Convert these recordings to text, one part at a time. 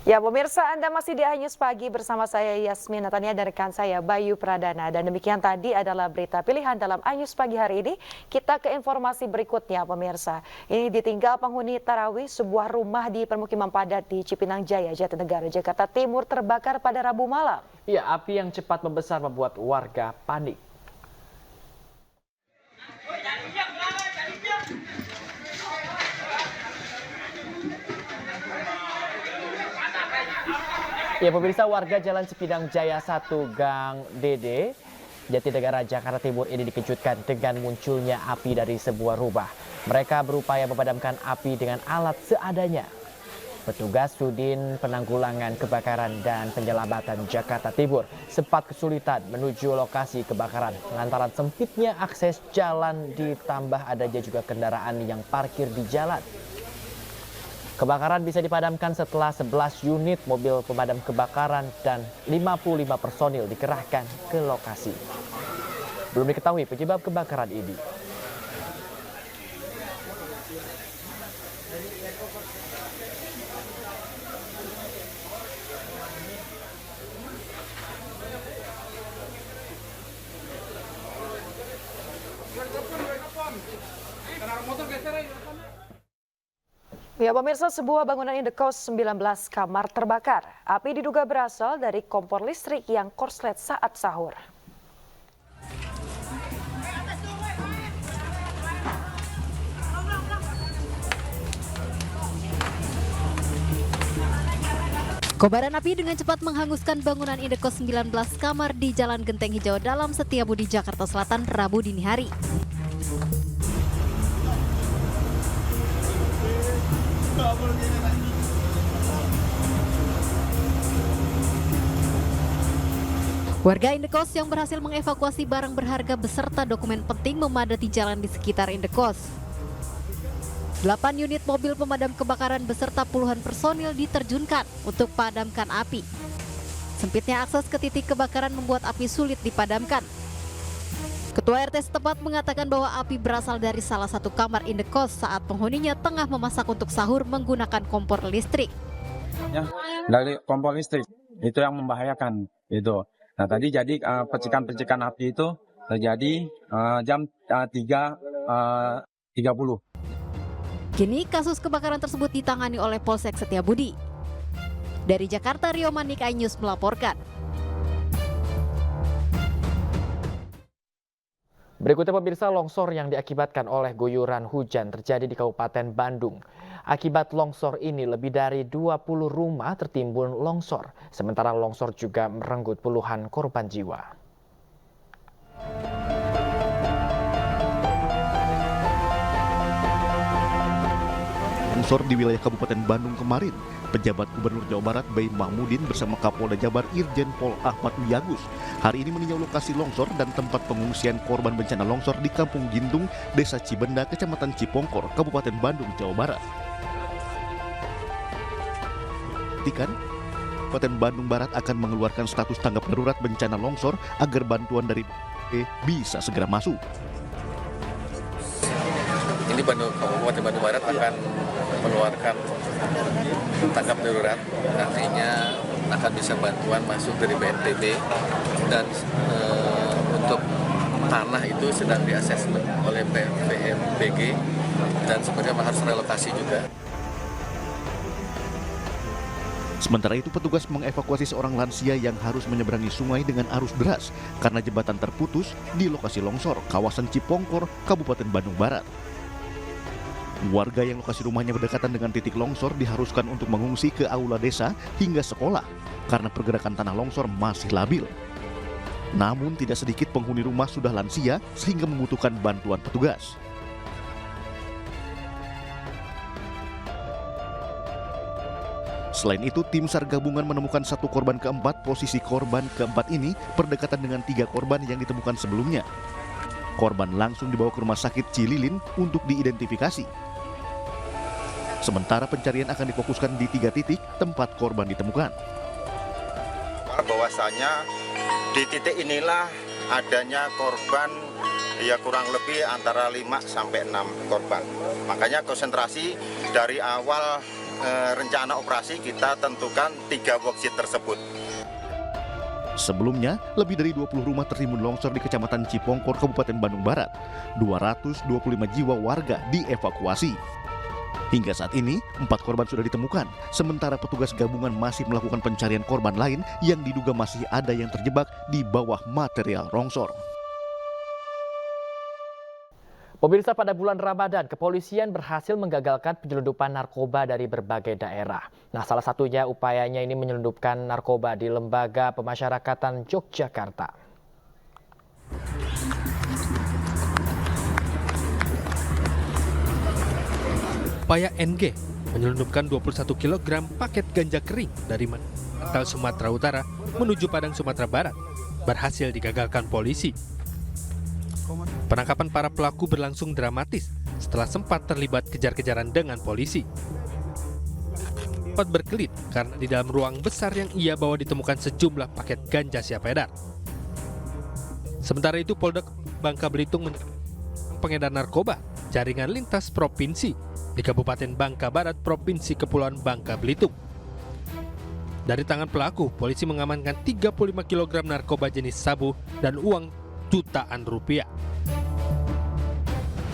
Ya, pemirsa, Anda masih di News Pagi bersama saya Yasmin Natania dan rekan saya Bayu Pradana. Dan demikian tadi adalah berita pilihan dalam News Pagi hari ini. Kita ke informasi berikutnya, pemirsa. Ini ditinggal penghuni tarawih sebuah rumah di permukiman padat di Cipinang Jaya, Jatinegara, Jakarta Timur terbakar pada Rabu malam. Ya, api yang cepat membesar membuat warga panik. Ya, pemirsa, warga Jalan Cipinang Jaya 1 Gang DD, Jatinegara, Jakarta Timur ini dikejutkan dengan munculnya api dari sebuah rumah. Mereka berupaya memadamkan api dengan alat seadanya. Petugas Sudin Penanggulangan Kebakaran dan Penyelamatan Jakarta Timur sempat kesulitan menuju lokasi kebakaran lantaran sempitnya akses jalan ditambah adanya juga kendaraan yang parkir di jalan. Kebakaran bisa dipadamkan setelah 11 unit mobil pemadam kebakaran dan 55 personil dikerahkan ke lokasi. Belum diketahui penyebab kebakaran ini. Ya, pemirsa, sebuah bangunan indekos 19 kamar terbakar. Api diduga berasal dari kompor listrik yang korslet saat sahur. Kobaran api dengan cepat menghanguskan bangunan indekos 19 kamar di Jalan Genteng Hijau Dalam Setiabudi, Jakarta Selatan, Rabu dini hari. Warga indekos yang berhasil mengevakuasi barang berharga beserta dokumen penting memadati jalan di sekitar indekos. 8 unit mobil pemadam kebakaran beserta puluhan personil diterjunkan untuk padamkan api. Sempitnya akses ke titik kebakaran membuat api sulit dipadamkan. Ketua RT setempat mengatakan bahwa api berasal dari salah satu kamar indekos saat penghuninya tengah memasak untuk sahur menggunakan kompor listrik. Ya, dari kompor listrik itu yang membahayakan itu. Nah, tadi jadi percikan-percikan api itu terjadi jam 3.30. Kini kasus kebakaran tersebut ditangani oleh Polsek Setiabudi. Dari Jakarta, Rio Manik, iNews melaporkan. Berikutnya, pemirsa, longsor yang diakibatkan oleh guyuran hujan terjadi di Kabupaten Bandung. Akibat longsor ini lebih dari 20 rumah tertimbun longsor. Sementara longsor juga merenggut puluhan korban jiwa. Longsor di wilayah Kabupaten Bandung kemarin, pejabat Gubernur Jawa Barat Bay Mahmudin bersama Kapolda Jabar Irjen Pol Ahmad Wiyagus hari ini meninjau lokasi longsor dan tempat pengungsian korban bencana longsor di Kampung Gintung, Desa Cibenda, Kecamatan Cipongkor, Kabupaten Bandung, Jawa Barat. Kabupaten Bandung Barat akan mengeluarkan status tanggap darurat bencana longsor agar bantuan dari bisa segera masuk. Ini Kabupaten Bandung Barat akan mengeluarkan tanggap darurat, artinya akan bisa bantuan masuk dari BNPB dan untuk tanah itu sedang diasesmen oleh PMBG dan sebenarnya harus relokasi juga. Sementara itu, petugas mengevakuasi seorang lansia yang harus menyeberangi sungai dengan arus deras karena jembatan terputus di lokasi longsor kawasan Cipongkor, Kabupaten Bandung Barat. Warga yang lokasi rumahnya berdekatan dengan titik longsor diharuskan untuk mengungsi ke aula desa hingga sekolah karena pergerakan tanah longsor masih labil. Namun tidak sedikit penghuni rumah sudah lansia sehingga membutuhkan bantuan petugas. Selain itu, tim SAR gabungan menemukan satu korban keempat. Posisi korban keempat ini berdekatan dengan 3 korban yang ditemukan sebelumnya. Korban langsung dibawa ke rumah sakit Cililin untuk diidentifikasi. Sementara pencarian akan difokuskan di 3 titik tempat korban ditemukan. Bahwasanya di titik inilah adanya korban ya kurang lebih antara 5 sampai 6 korban. Makanya konsentrasi dari awal rencana operasi kita tentukan 3 worksheet tersebut. Sebelumnya, lebih dari 20 rumah tertimbun longsor di Kecamatan Cipongkor, Kabupaten Bandung Barat. 225 jiwa warga dievakuasi. Hingga saat ini, 4 korban sudah ditemukan, sementara petugas gabungan masih melakukan pencarian korban lain yang diduga masih ada yang terjebak di bawah material longsor. Pemirsa, pada bulan Ramadan, kepolisian berhasil menggagalkan penyelundupan narkoba dari berbagai daerah. Nah, salah satunya upayanya ini menyelundupkan narkoba di Lembaga Pemasyarakatan Yogyakarta. Upaya NG menyelundupkan 21 kg paket ganja kering dari Natal, Sumatera Utara menuju Padang, Sumatera Barat berhasil digagalkan polisi. Penangkapan para pelaku berlangsung dramatis setelah sempat terlibat kejar-kejaran dengan polisi. Sempat berkelit karena di dalam ruang besar yang ia bawa ditemukan sejumlah paket ganja siap edar. Sementara itu, Polda Bangka Belitung pengedar narkoba jaringan lintas provinsi di Kabupaten Bangka Barat, Provinsi Kepulauan Bangka Belitung. Dari tangan pelaku, polisi mengamankan 35 kg narkoba jenis sabu dan uang jutaan rupiah.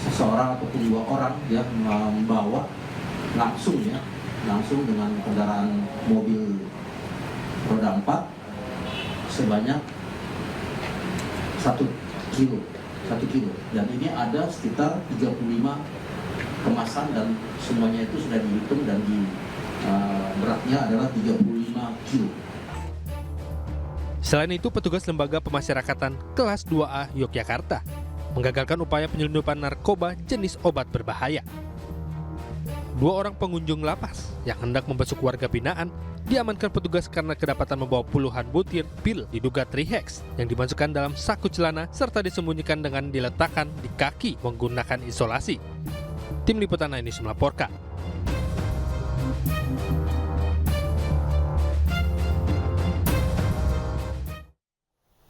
Seseorang ataupun 2 orang ya membawa langsung dengan kendaraan mobil roda 4 sebanyak 1 kilo dan ini ada sekitar 35 kemasan dan semuanya itu sudah dihitung dan beratnya adalah 35 kilo. Selain itu, petugas Lembaga Pemasyarakatan kelas 2A Yogyakarta menggagalkan upaya penyelundupan narkoba jenis obat berbahaya. 2 orang pengunjung lapas yang hendak membesuk warga binaan diamankan petugas karena kedapatan membawa puluhan butir pil diduga trihex yang dimasukkan dalam saku celana serta disembunyikan dengan diletakkan di kaki menggunakan isolasi. Tim Liputan News melaporkan.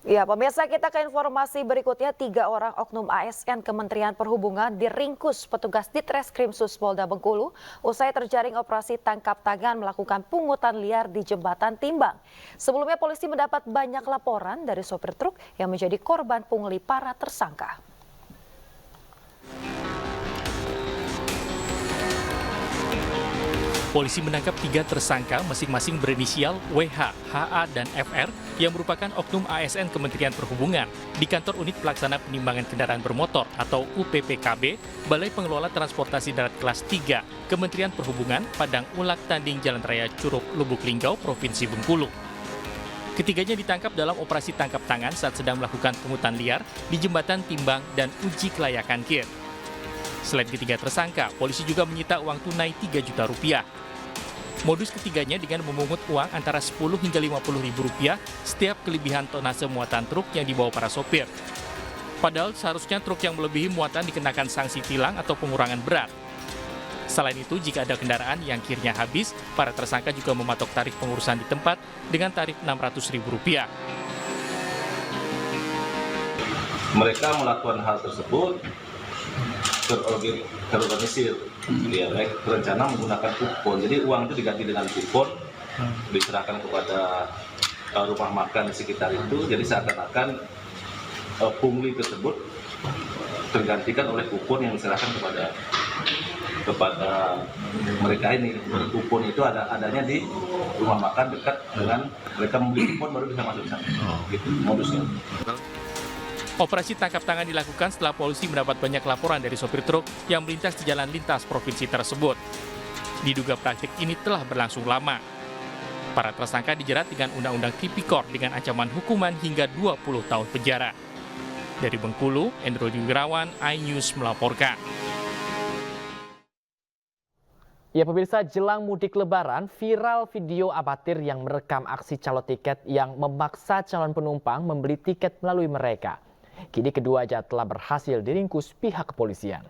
Ya, pemirsa, kita ke informasi berikutnya. 3 orang oknum ASN Kementerian Perhubungan diringkus petugas Ditreskrimsus Polda Bengkulu usai terjaring operasi tangkap tangan melakukan pungutan liar di Jembatan Timbang. Sebelumnya polisi mendapat banyak laporan dari sopir truk yang menjadi korban pungli para tersangka. Polisi menangkap 3 tersangka masing-masing berinisial WH, HA, dan FR yang merupakan oknum ASN Kementerian Perhubungan di kantor unit pelaksana penimbangan kendaraan bermotor atau UPPKB, Balai Pengelola Transportasi Darat Kelas 3, Kementerian Perhubungan, Padang Ulak Tanding Jalan Raya Curug, Lubuk Linggau, Provinsi Bengkulu. Ketiganya ditangkap dalam operasi tangkap tangan saat sedang melakukan pungutan liar di Jembatan Timbang dan uji kelayakan KIR. Selain ketiga tersangka, polisi juga menyita uang tunai 3 juta rupiah. Modus ketiganya dengan memungut uang antara 10 hingga 50 ribu rupiah setiap kelebihan tonase muatan truk yang dibawa para sopir. Padahal seharusnya truk yang melebihi muatan dikenakan sanksi tilang atau pengurangan berat. Selain itu, jika ada kendaraan yang kirnya habis, para tersangka juga mematok tarif pengurusan di tempat dengan tarif 600 ribu rupiah. Mereka melakukan hal tersebut terorganisir, ya, berencana menggunakan kupon. Jadi uang itu diganti dengan kupon, diserahkan kepada rumah makan di sekitar itu. Jadi seakan-akan pungli tersebut tergantikan oleh kupon yang diserahkan kepada mereka ini. Kupon itu adanya di rumah makan dekat dengan mereka membeli kupon baru bisa masuk sana. Gitu modusnya. Operasi tangkap tangan dilakukan setelah polisi mendapat banyak laporan dari sopir truk yang melintas di jalan lintas provinsi tersebut. Diduga praktik ini telah berlangsung lama. Para tersangka dijerat dengan Undang-Undang Tipikor dengan ancaman hukuman hingga 20 tahun penjara. Dari Bengkulu, Endro Wirawan, iNews melaporkan. Ya pemirsa, jelang mudik lebaran, viral video amatir yang merekam aksi calo tiket yang memaksa calon penumpang membeli tiket melalui mereka. Kini kedua aja telah berhasil diringkus pihak kepolisian.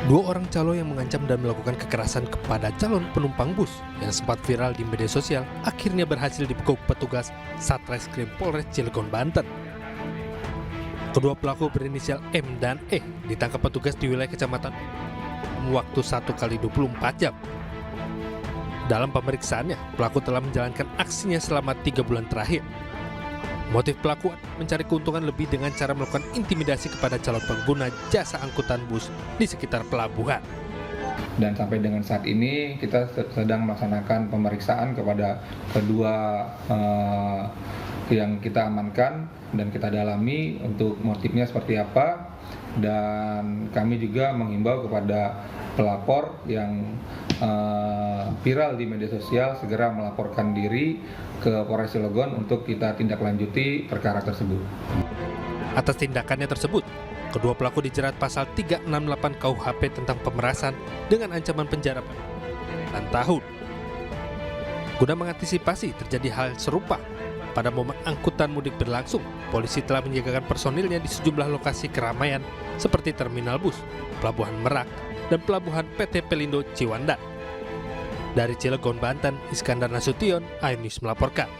Dua orang calo yang mengancam dan melakukan kekerasan kepada calon penumpang bus yang sempat viral di media sosial akhirnya berhasil dibekuk petugas Satreskrim Polres Cilegon, Banten. Kedua pelaku berinisial M dan E ditangkap petugas di wilayah kecamatan waktu 1x24 jam. Dalam pemeriksaannya, pelaku telah menjalankan aksinya selama 3 bulan terakhir. Motif pelaku mencari keuntungan lebih dengan cara melakukan intimidasi kepada calon pengguna jasa angkutan bus di sekitar pelabuhan. Dan sampai dengan saat ini kita sedang melaksanakan pemeriksaan kepada kedua yang kita amankan dan kita dalami untuk motifnya seperti apa, dan kami juga menghimbau kepada pelapor yang viral di media sosial segera melaporkan diri ke Polres Cilegon untuk kita tindak lanjuti perkara tersebut. Atas tindakannya tersebut, kedua pelaku dijerat pasal 368 KUHP tentang pemerasan dengan ancaman penjara 6 tahun. Guna mengantisipasi terjadi hal serupa pada momen angkutan mudik berlangsung, polisi telah menyiagakan personilnya di sejumlah lokasi keramaian seperti terminal bus, Pelabuhan Merak, dan Pelabuhan PT Pelindo Ciwandan. Dari Cilegon, Banten, Iskandar Nasution, iNews melaporkan.